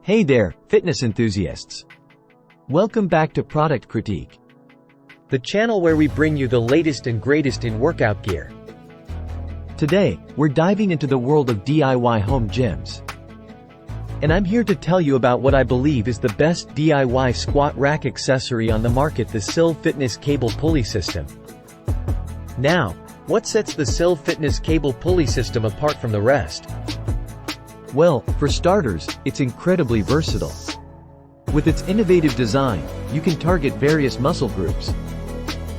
Hey there, fitness enthusiasts. Welcome back to Product Critique, the channel where we bring you the latest and greatest in workout gear. Today, we're diving into the world of DIY home gyms. And I'm here to tell you about what I believe is the best DIY squat rack accessory on the market, the SYL Fitness Cable Pulley System. Now, what sets the SYL Fitness Cable Pulley System apart from the rest? Well, for starters, it's incredibly versatile. With its innovative design, you can target various muscle groups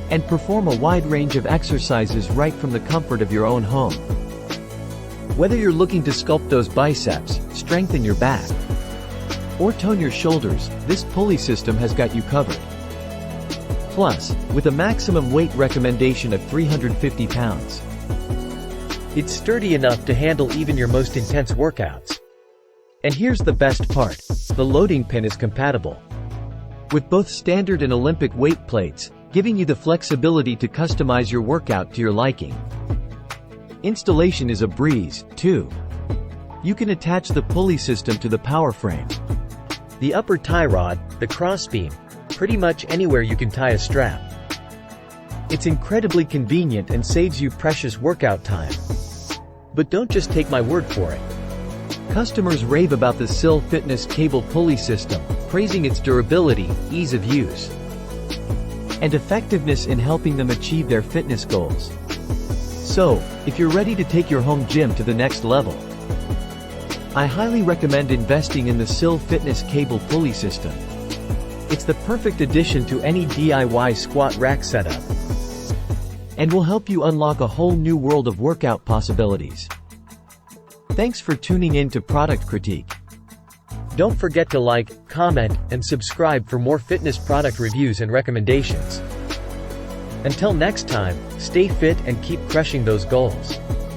and perform a wide range of exercises right from the comfort of your own home. Whether you're looking to sculpt those biceps, strengthen your back, or tone your shoulders, this pulley system has got you covered. Plus, with a maximum weight recommendation of 350 pounds, it's sturdy enough to handle even your most intense workouts. And here's the best part, the loading pin is compatible with both standard and Olympic weight plates, giving you the flexibility to customize your workout to your liking. Installation is a breeze, too. You can attach the pulley system to the power frame, the upper tie rod, the crossbeam, pretty much anywhere you can tie a strap. It's incredibly convenient and saves you precious workout time. But don't just take my word for it. Customers rave about the SYL Fitness Cable Pulley System, praising its durability, ease of use, and effectiveness in helping them achieve their fitness goals. So, if you're ready to take your home gym to the next level, I highly recommend investing in the SYL Fitness Cable Pulley System. It's the perfect addition to any DIY squat rack setup, and will help you unlock a whole new world of workout possibilities. Thanks for tuning in to Product Critique. Don't forget to like, comment, and subscribe for more fitness product reviews and recommendations. Until next time, stay fit and keep crushing those goals.